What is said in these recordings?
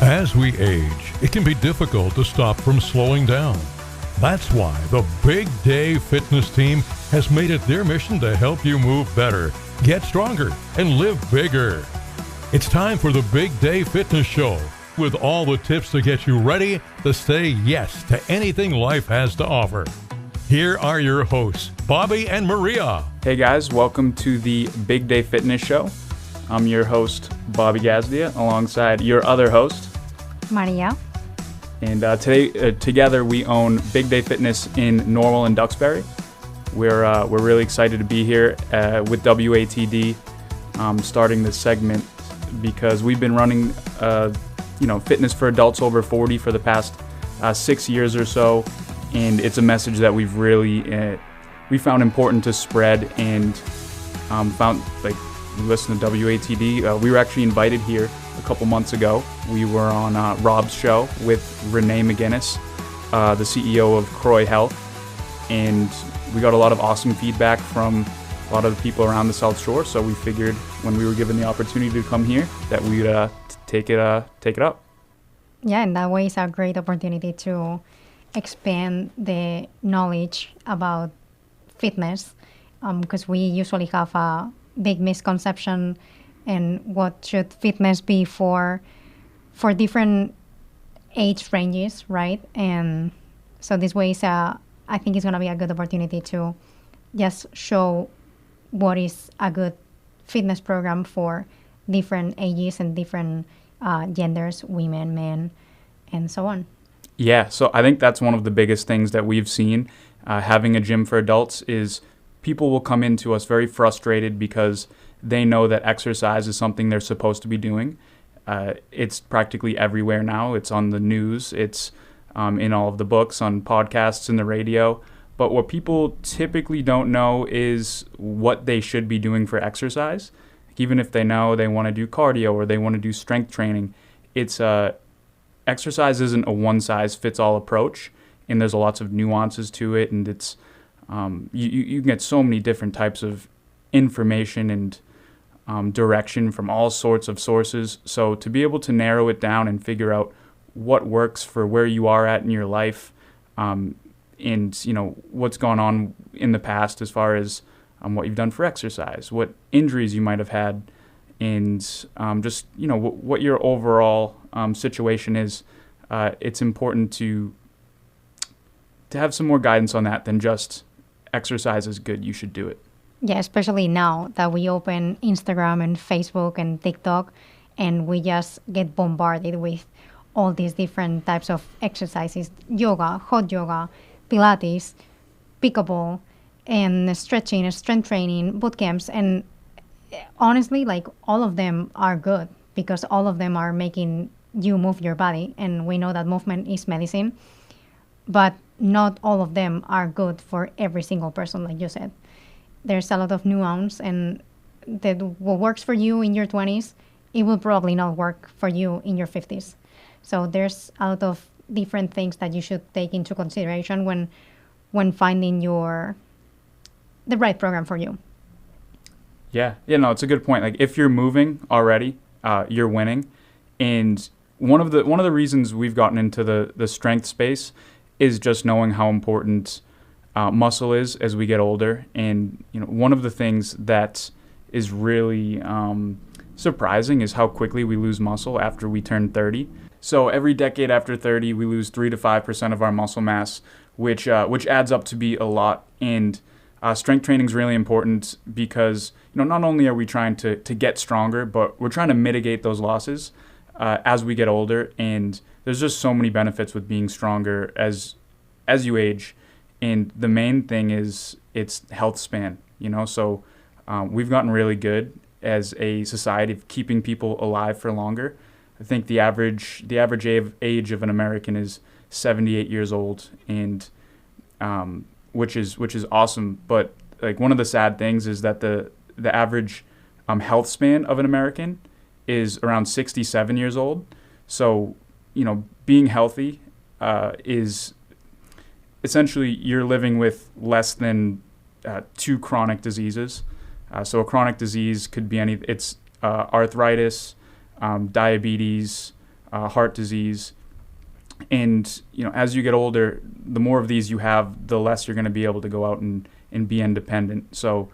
As we age, it can be difficult to stop from slowing down. That's why the Big Day Fitness team has made it their mission to help you move better, get stronger, and live bigger. It's time for the Big Day Fitness Show, with all the tips to get you ready to say yes to anything life has to offer. Here are your hosts, Bobby and Maria. Hey guys, welcome to the Big Day Fitness Show. I'm your host, Bobby Gazdia, alongside your other host, Maria. And today, together, we own Big Day Fitness in Norwell and Duxbury. We're really excited to be here with WATD, starting this segment because we've been running, fitness for adults over 40 for the past 6 years or so, and it's a message that we found important to spread and found you listen to WATD. We were actually invited here a couple months ago. We were on Rob's show with Renee McGinnis, the CEO of Croy Health, and we got a lot of awesome feedback from a lot of the people around the South Shore. So we figured when we were given the opportunity to come here that we'd take it up. Yeah, and that way it's a great opportunity to expand the knowledge about fitness, because we usually have a big misconception and what should fitness be for different age ranges, right? And so this way is I think it's going to be a good opportunity to just show what is a good fitness program for different ages and different genders, women, men, and so on. Yeah, so I think that's one of the biggest things that we've seen having a gym for adults is people will come into us very frustrated because they know that exercise is something they're supposed to be doing. It's practically everywhere now. It's on the news. It's in all of the books, on podcasts, and the radio. But what people typically don't know is what they should be doing for exercise. Even if they know they want to do cardio or they want to do strength training, it's exercise isn't a one-size-fits-all approach, and there's lots of nuances to it, and it's you can get so many different types of information and direction from all sorts of sources. So to be able to narrow it down and figure out what works for where you are at in your life, and what's gone on in the past as far as what you've done for exercise, what injuries you might have had, and what your overall situation is. It's important to have some more guidance on that than just exercise is good, you should do it. Yeah, especially now that we open Instagram and Facebook and TikTok, and we just get bombarded with all these different types of exercises: yoga, hot yoga, Pilates, Pickleball, and stretching, strength training, boot camps. And honestly, all of them are good because all of them are making you move your body. And we know that movement is medicine, but not all of them are good for every single person, like you said. There's a lot of nuance, and that what works for you in your 20s, it will probably not work for you in your 50s. So there's a lot of different things that you should take into consideration when finding the right program for you. Yeah, it's a good point. If you're moving already, you're winning. And one of the reasons we've gotten into the strength space is just knowing how important muscle is as we get older. And one of the things that is really surprising is how quickly we lose muscle after we turn 30. So every decade after 30, we lose 3 to 5% of our muscle mass, which adds up to be a lot. And strength training is really important because not only are we trying to get stronger, but we're trying to mitigate those losses as we get older. And there's just so many benefits with being stronger as you age. And the main thing is it's Healthspan. So we've gotten really good as a society of keeping people alive for longer. I think the average age of an American is 78 years old, and which is awesome. But one of the sad things is that the average health span of an American is around 67 years old. So being healthy is essentially you're living with less than 2 chronic diseases. So a chronic disease could be it's arthritis, diabetes, heart disease. And, as you get older, the more of these you have, the less you're going to be able to go out and be independent. So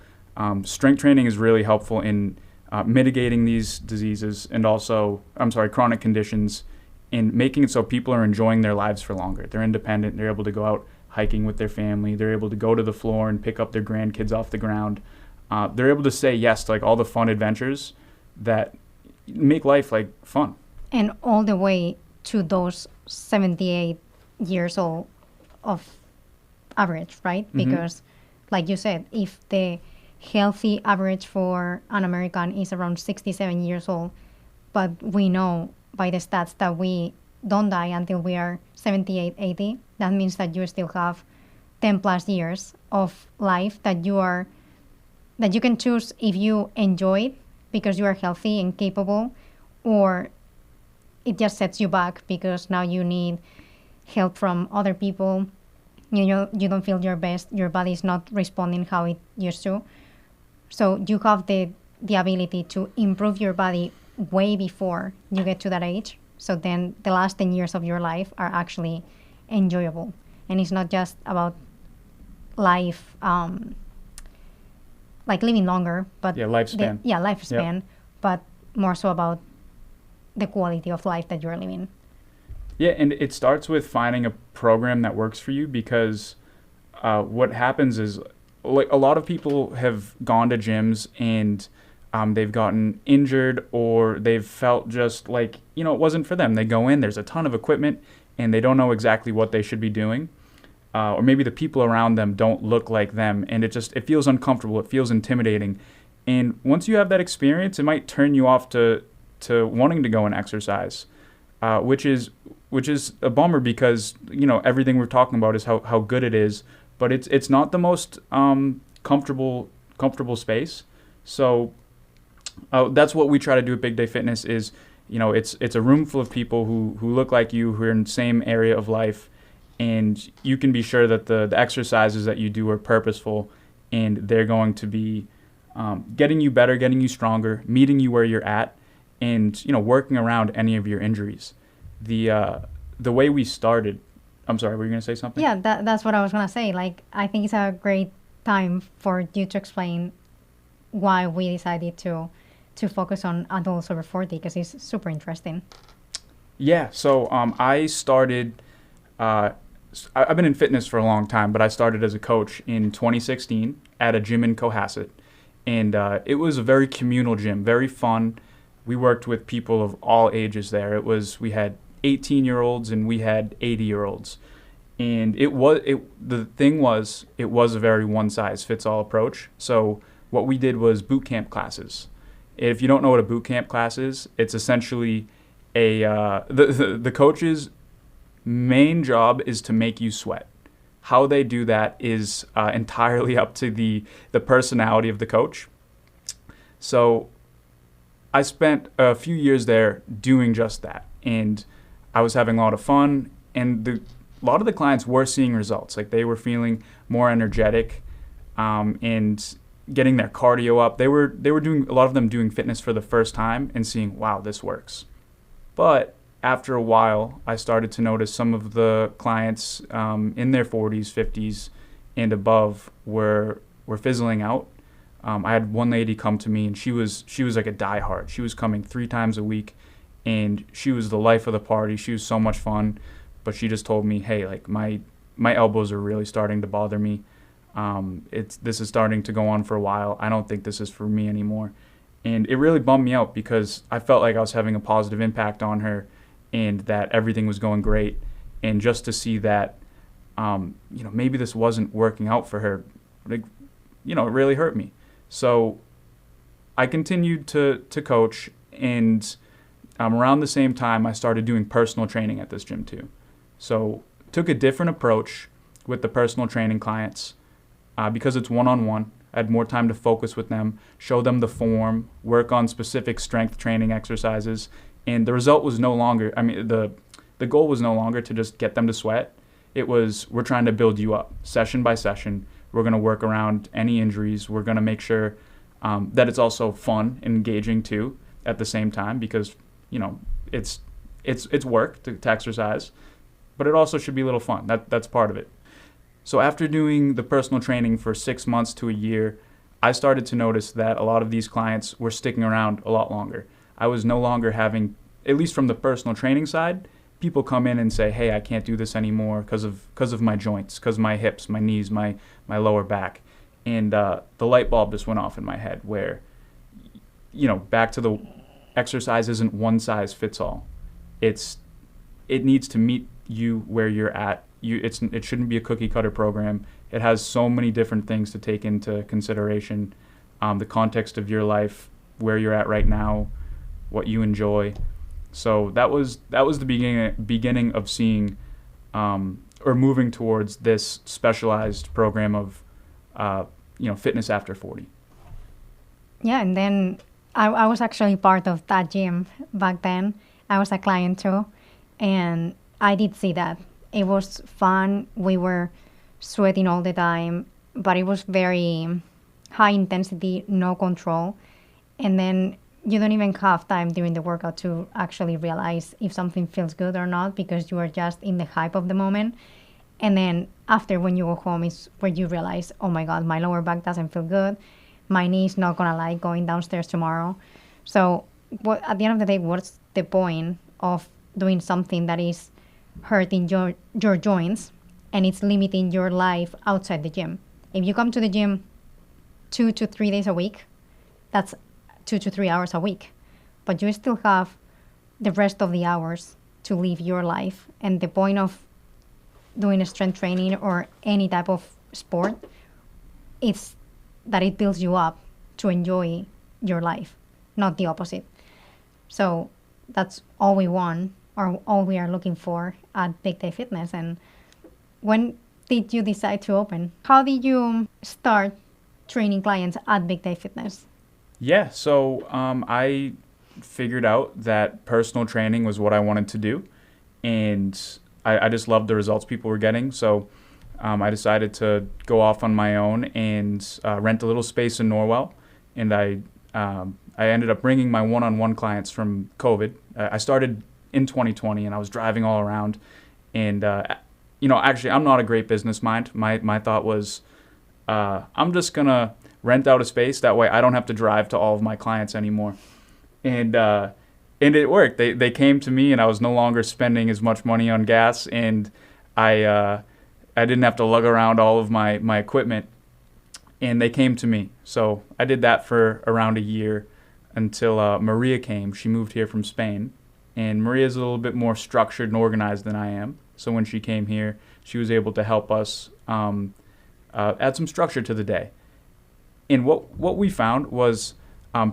strength training is really helpful in mitigating these diseases and also, chronic conditions, and making it so people are enjoying their lives for longer. They're independent. They're able to go out hiking with their family. They're able to go to the floor and pick up their grandkids off the ground. They're able to say yes to all the fun adventures that make life fun. And all the way to those 78 years old of average, right? Mm-hmm. Because like you said, if the healthy average for an American is around 67 years old, but we know by the stats that we don't die until we are 78, 80, that means that you still have 10 plus years of life that you can choose if you enjoy it because you are healthy and capable, or it just sets you back because now you need help from other people. You don't feel your best. Your body is not responding how it used to. So you have the ability to improve your body way before you get to that age. So then the last 10 years of your life are actually enjoyable. And it's not just about life, living longer, but lifespan. Lifespan, Yep. but more so about the quality of life that you're living. Yeah, and it starts with finding a program that works for you, because what happens is a lot of people have gone to gyms and they've gotten injured, or they've felt just it wasn't for them. They go in, there's a ton of equipment, and they don't know exactly what they should be doing. Or maybe the people around them don't look like them, and it feels uncomfortable, it feels intimidating. And once you have that experience, it might turn you off to wanting to go and exercise, which is a bummer, because everything we're talking about is how good it is, but it's not the most comfortable space. So that's what we try to do at Big Day Fitness is, it's a room full of people who look like you, who are in the same area of life, and you can be sure that the exercises that you do are purposeful, and they're going to be getting you better, getting you stronger, meeting you where you're at, and working around any of your injuries. The way we started, I'm sorry, were you going to say something? Yeah, that's what I was going to say. I think it's a great time for you to explain why we decided to focus on adults over 40, because it's super interesting. Yeah, so I started, I've been in fitness for a long time, but I started as a coach in 2016 at a gym in Cohasset. And it was a very communal gym, very fun. We worked with people of all ages there. We had 18-year-olds and we had 80-year-olds. And it was a very one-size-fits-all approach. So what we did was boot camp classes. If you don't know what a boot camp class is, it's essentially the coach's main job is to make you sweat. How they do that is entirely up to the personality of the coach. So I spent a few years there doing just that, and I was having a lot of fun, and a lot of the clients were seeing results. They were feeling more energetic and getting their cardio up. They were doing, a lot of them doing fitness for the first time and seeing, wow, this works. But after a while, I started to notice some of the clients in their 40s, 50s, and above were fizzling out. I had one lady come to me, and she was like a diehard. She was coming 3 times a week, and she was the life of the party. She was so much fun, but she just told me, hey, my elbows are really starting to bother me. This is starting to go on for a while. I don't think this is for me anymore. And it really bummed me out, because I felt like I was having a positive impact on her, and that everything was going great. And just to see that, maybe this wasn't working out for her, it really hurt me. So I continued to coach, and around the same time, I started doing personal training at this gym too. So took a different approach with the personal training clients, because it's one-on-one. I had more time to focus with them, show them the form, work on specific strength training exercises. And the result was no longer, the goal was no longer to just get them to sweat. It was, we're trying to build you up session by session. We're going to work around any injuries. We're going to make sure that it's also fun and engaging too at the same time, because, it's it's work to exercise, but it also should be a little fun. That's part of it. So after doing the personal training for 6 months to a year, I started to notice that a lot of these clients were sticking around a lot longer. I was no longer having, at least from the personal training side, people come in and say, hey, I can't do this anymore because of my joints, because my hips, my knees, my lower back. And the light bulb just went off in my head where, back to the exercise isn't one size fits all. It needs to meet you where you're at. It shouldn't be a cookie cutter program. It has so many different things to take into consideration, the context of your life, where you're at right now, what you enjoy. So that was the beginning of seeing or moving towards this specialized program of fitness after 40. Yeah, and then I was actually part of that gym back then. I was a client too, and I did see that. It was fun. We were sweating all the time, but it was very high intensity, no control. And then you don't even have time during the workout to actually realize if something feels good or not because you are just in the hype of the moment. And then after, when you go home, is where you realize, oh my God, my lower back doesn't feel good. My knee is not going to like going downstairs tomorrow. So at the end of the day, what's the point of doing something that is hurting your joints and it's limiting your life outside the gym? If you come to the gym 2 to 3 days a week, that's 2 to 3 hours a week. But you still have the rest of the hours to live your life. And the point of doing a strength training or any type of sport, it's that it builds you up to enjoy your life, not the opposite. So that's all we want, or all we are looking for at Big Day Fitness. And when did you decide to open? How did you start training clients at Big Day Fitness? Yeah, so I figured out that personal training was what I wanted to do, and I just loved the results people were getting. So I decided to go off on my own and rent a little space in Norwell, and I ended up bringing my one-on-one clients from COVID. I started in 2020, and I was driving all around, and actually, I'm not a great business mind. My thought was, I'm just gonna rent out a space. That way, I don't have to drive to all of my clients anymore, and it worked. They came to me, and I was no longer spending as much money on gas, and I didn't have to lug around all of my equipment, and they came to me. So I did that for around a year until Maria came. She moved here from Spain, and Maria's a little bit more structured and organized than I am. So when she came here, she was able to help us add some structure to the day. And what we found was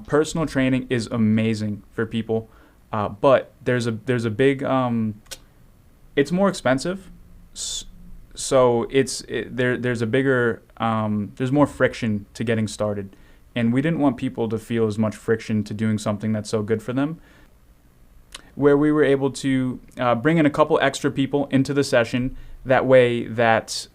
personal training is amazing for people, but there's a big it's more expensive, so there's a bigger there's more friction to getting started, and we didn't want people to feel as much friction to doing something that's so good for them. Where we were able to bring in a couple extra people into the session, that way that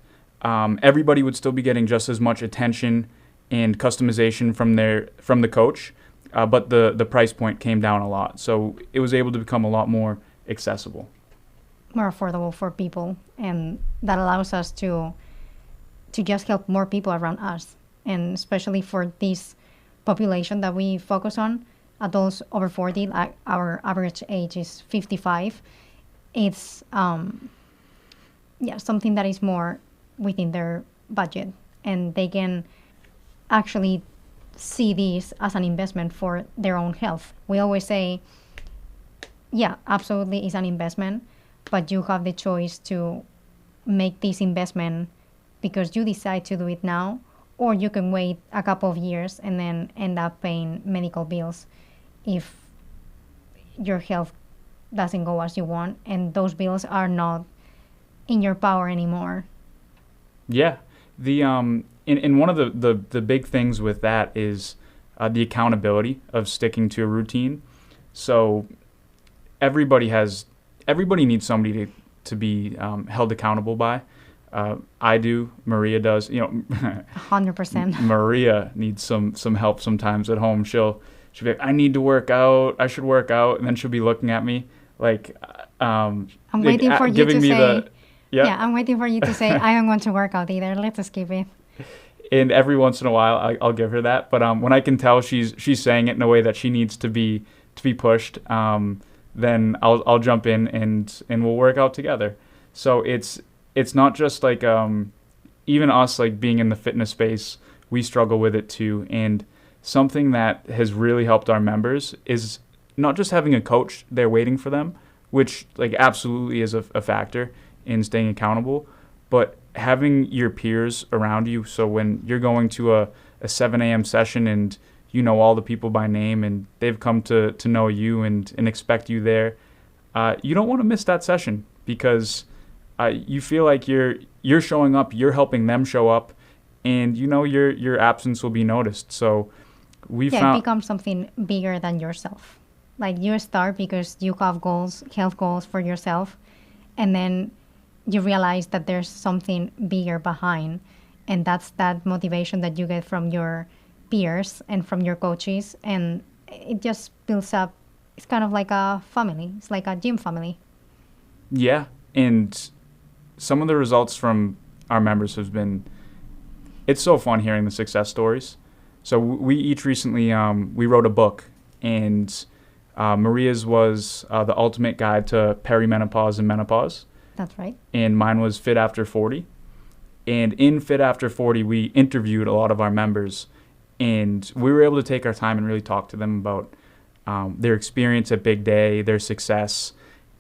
everybody would still be getting just as much attention and customization from the coach, but the price point came down a lot. So it was able to become a lot more accessible. More affordable for people, and that allows us to just help more people around us, and especially for this population that we focus on, adults over 40, like our average age is 55. It's something that is more within their budget, and they can actually see this as an investment for their own health. We always say, yeah, absolutely, it's an investment, but you have the choice to make this investment because you decide to do it now, or you can wait a couple of years and then end up paying medical bills if your health doesn't go as you want, and those bills are not in your power anymore. Yeah, and one of the big things with that is the accountability of sticking to a routine. So everybody needs somebody to be held accountable by. I do. Maria does. 100%. Maria needs some help sometimes at home. She'll be like, I need to work out. I should work out, and then she'll be looking at me like I'm like, waiting for you giving to me say, the yeah, I'm waiting for you to say, I don't want to work out either. Let's skip it. And every once in a while I'll give her that. But when I can tell she's saying it in a way that she needs to be pushed, then I'll jump in and we'll work out together. So it's not just like even us, like being in the fitness space, we struggle with it too. And something that has really helped our members is not just having a coach there waiting for them, which like absolutely is a factor in staying accountable, but having your peers around you. So when you're going to a 7 a.m. session and you know all the people by name and they've come to know you and expect you there, you don't want to miss that session because you feel like you're showing up, you're helping them show up, and you know your absence will be noticed. So it becomes something bigger than yourself. Like you start because you have goals, health goals for yourself, and then you realize that there's something bigger behind, and that's that motivation that you get from your peers and from your coaches, and it just builds up. It's kind of like a family. It's like a gym family. Yeah, and some of the results from our members has been, it's so fun hearing the success stories. So we each recently, we wrote a book, and Maria's was The Ultimate Guide to Perimenopause and Menopause. That's right. And mine was Fit After 40. And in Fit After 40, we interviewed a lot of our members, and we were able to take our time and really talk to them about their experience at Big Day, their success,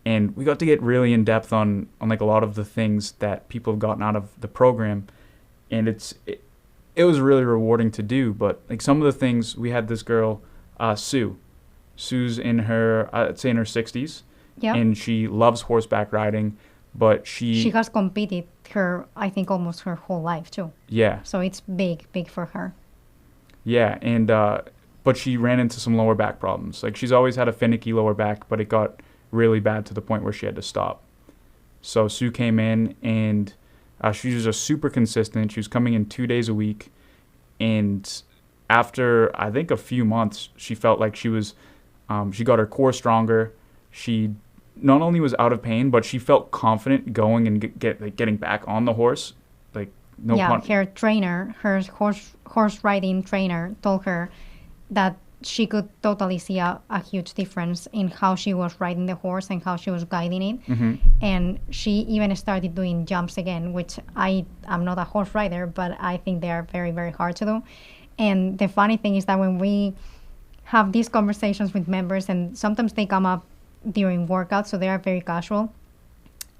and we got to get really in depth on like a lot of the things that people have gotten out of the program, and it was really rewarding to do. But like some of the things, we had this girl, Sue's in her, I'd say in her 60s, yeah, and she loves horseback riding, but she has competed I think almost her whole life too. Yeah. So it's big for her. Yeah, and but she ran into some lower back problems. Like she's always had a finicky lower back, but it got really bad to the point where she had to stop. So Sue came in, and she was just super consistent. She was coming in 2 days a week, and after I think a few months, she felt like she was, she got her core stronger. She not only was out of pain, but she felt confident going and getting back on the horse. Like her trainer, her horse riding trainer, told her that she could totally see a huge difference in how she was riding the horse and how she was guiding it. Mm-hmm. And she even started doing jumps again, which I'm not a horse rider, but I think they are very, very hard to do. And the funny thing is that when we have these conversations with members, and sometimes they come up during workouts, so they are very casual.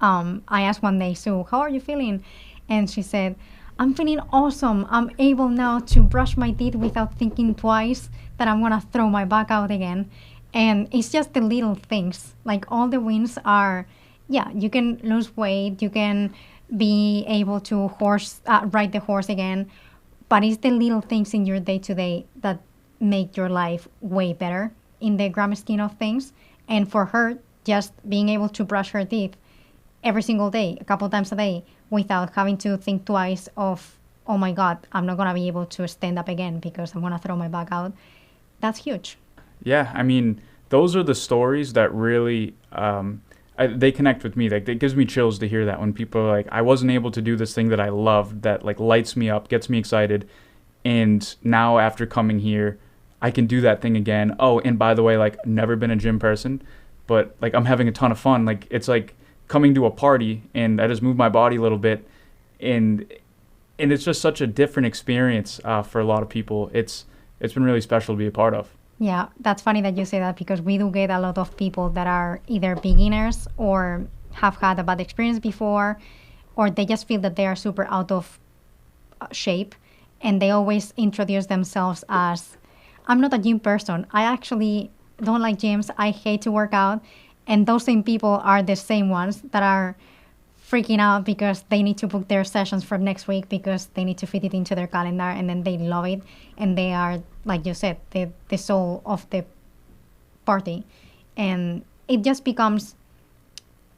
I asked one day, Sue, how are you feeling? And she said, I'm feeling awesome. I'm able now to brush my teeth without thinking twice that I'm going to throw my back out again. And it's just the little things. Like all the wins are, you can lose weight, you can be able to ride the horse again, but it's the little things in your day-to-day that make your life way better in the grand scheme of things. And for her, just being able to brush her teeth every single day, a couple times a day, without having to think twice of, oh my God, I'm not going to be able to stand up again because I'm going to throw my back out. That's huge. Yeah, I mean, those are the stories that really, they connect with me. Like, it gives me chills to hear that when people are like, I wasn't able to do this thing that I loved, that like lights me up, gets me excited. And now after coming here, I can do that thing again. Oh, and by the way, like, never been a gym person, but like I'm having a ton of fun. Like, it's like coming to a party and I just move my body a little bit, and it's just such a different experience for a lot of people. It's been really special to be a part of. Yeah, that's funny that you say that, because we do get a lot of people that are either beginners or have had a bad experience before, or they just feel that they are super out of shape, and they always introduce themselves as, I'm not a gym person. I actually don't like gyms. I hate to work out. And those same people are the same ones that are freaking out because they need to book their sessions for next week because they need to fit it into their calendar, and then they love it. And they are, like you said, the soul of the party. And it just becomes,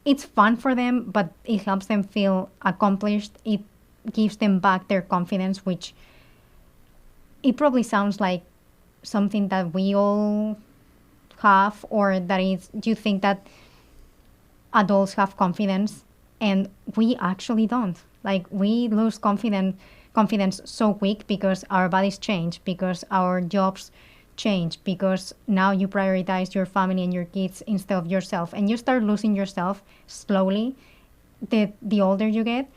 it's fun for them, but it helps them feel accomplished. It gives them back their confidence, which it probably sounds like something that we all have, or that is, you think that adults have confidence, and we actually don't. Like, we lose confidence so quick because our bodies change, because our jobs change, because now you prioritize your family and your kids instead of yourself, and you start losing yourself slowly the older you get,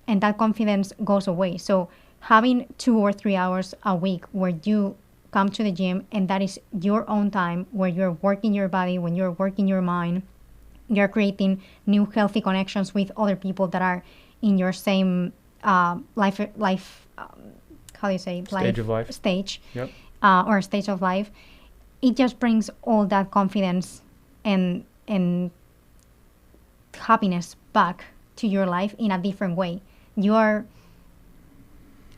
and that confidence goes away. So having 2 or 3 hours a week where you come to the gym and that is your own time, where you're working your body, when you're working your mind, you're creating new healthy connections with other people that are in your same life how do you say, Stage of life. Stage. Yep. Or stage of life. It just brings all that confidence and happiness back to your life in a different way.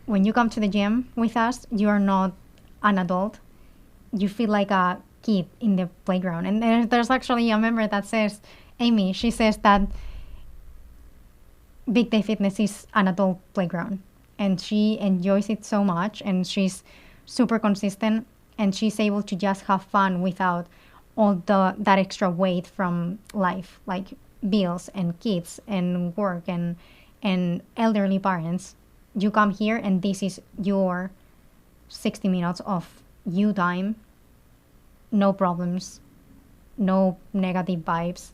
When you come to the gym with us, you are not an adult. You feel like a kid in the playground. And there's actually a member that says, Amy, she says that Big Day Fitness is an adult playground. And she enjoys it so much, and she's super consistent, and she's able to just have fun without all that extra weight from life, like bills and kids and work and elderly parents. You come here and this is your 60 minutes of you time, no problems, no negative vibes.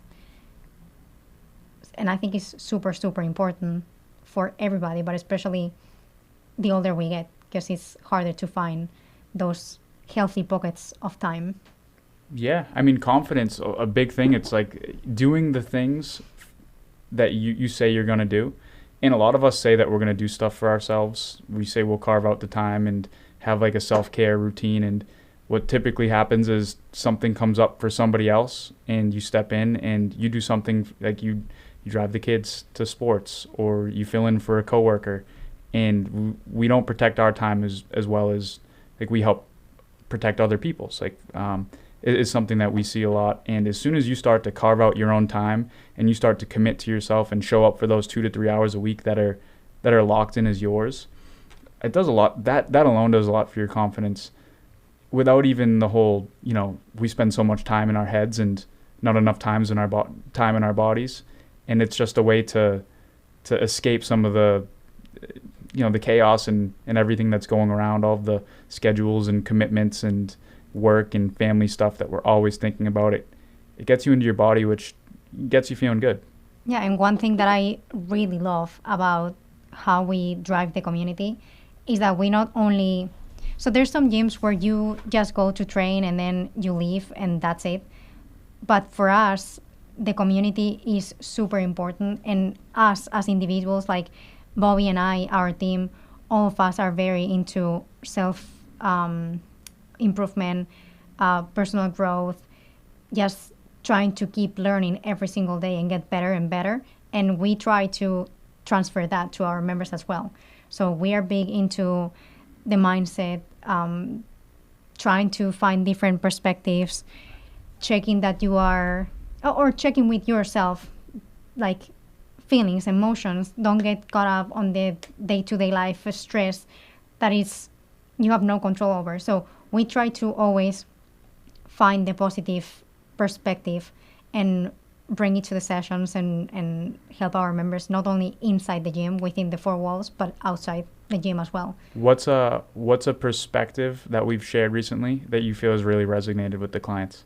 And I think it's super, super important for everybody, but especially the older we get, because it's harder to find those healthy pockets of time. Yeah, I mean, confidence, a big thing. It's like doing the things that you say you're going to do. And a lot of us say that we're going to do stuff for ourselves. We say we'll carve out the time and have like a self-care routine. And what typically happens is something comes up for somebody else and you step in and you do something, like you drive the kids to sports, or you fill in for a coworker. And we don't protect our time as well as like we help protect other people's. Like it is something that we see a lot. And as soon as you start to carve out your own time and you start to commit to yourself and show up for those 2 to 3 hours a week that are locked in as yours, it does a lot. That alone does a lot for your confidence, without even the whole, we spend so much time in our heads and not enough time in our bodies. And it's just a way to escape some of the the chaos and everything that's going around, all of the schedules and commitments and work and family stuff that we're always thinking about. It gets you into your body, which gets you feeling good. Yeah, and one thing that I really love about how we drive the community is that we not only... So there's some gyms where you just go to train and then you leave and that's it. But for us, the community is super important. And us as individuals, like Bobby and I, our team, all of us are very into self-improvement, personal growth, just trying to keep learning every single day and get better and better. And we try to transfer that to our members as well. So we are big into the mindset, trying to find different perspectives, checking that you are, or checking with yourself, like feelings, emotions. Don't get caught up on the day-to-day life stress that is you have no control over. So we try to always find the positive perspective and bring it to the sessions and help our members not only inside the gym within the 4 walls, but outside the gym as well. What's a perspective that we've shared recently that you feel has really resonated with the clients?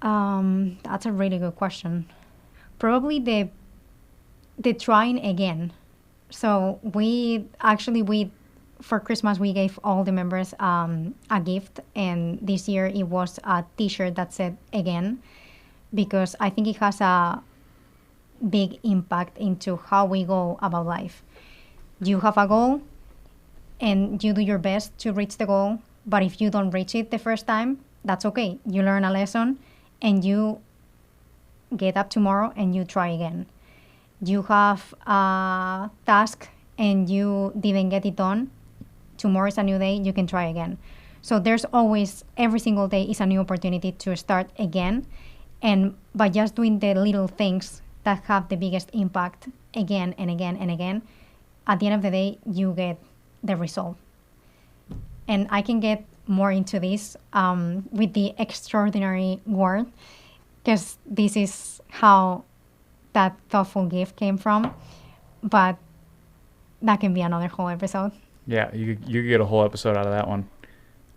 That's a really good question. Probably the trying again. So we for Christmas we gave all the members a gift, and this year it was a t-shirt that said again, because I think it has a big impact into how we go about life. You have a goal and you do your best to reach the goal, but if you don't reach it the first time, that's okay. You learn a lesson and you get up tomorrow and you try again. You have a task and you didn't get it done, tomorrow is a new day, you can try again. So there's always, every single day is a new opportunity to start again. And by just doing the little things that have the biggest impact again and again and again, at the end of the day, you get the result. And I can get more into this with the extraordinary word, because this is how that thoughtful gift came from. But that can be another whole episode. Yeah, you could get a whole episode out of that one.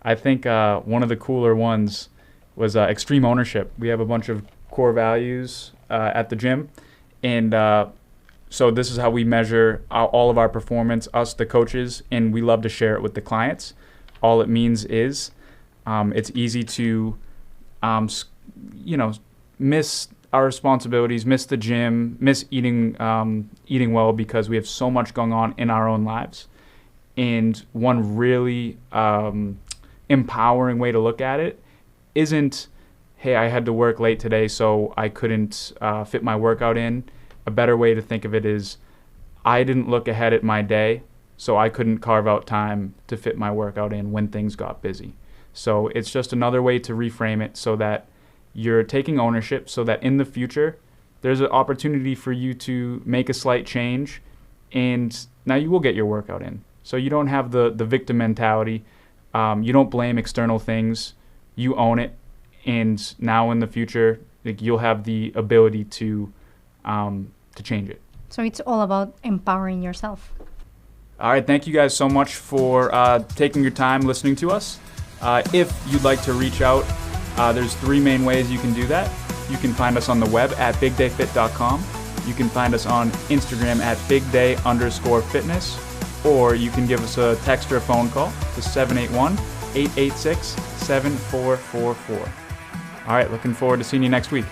I think one of the cooler ones was extreme ownership. We have a bunch of core values at the gym, and so this is how we measure all of our performance, us, the coaches, and we love to share it with the clients. All it means is it's easy to, miss our responsibilities, miss the gym, miss eating well because we have so much going on in our own lives. And one really empowering way to look at it isn't, hey, I had to work late today, so I couldn't fit my workout in. A better way to think of it is, I didn't look ahead at my day, so I couldn't carve out time to fit my workout in when things got busy. So it's just another way to reframe it so that you're taking ownership, so that in the future, there's an opportunity for you to make a slight change, and now you will get your workout in. So you don't have the victim mentality. You don't blame external things. You own it, and now in the future, you'll have the ability to change it. So it's all about empowering yourself. All right, thank you guys so much for taking your time listening to us. If you'd like to reach out, there's 3 main ways you can do that. You can find us on the web at bigdayfit.com. You can find us on Instagram at bigday_fitness, or you can give us a text or a phone call to 781-886-7444. All right, looking forward to seeing you next week.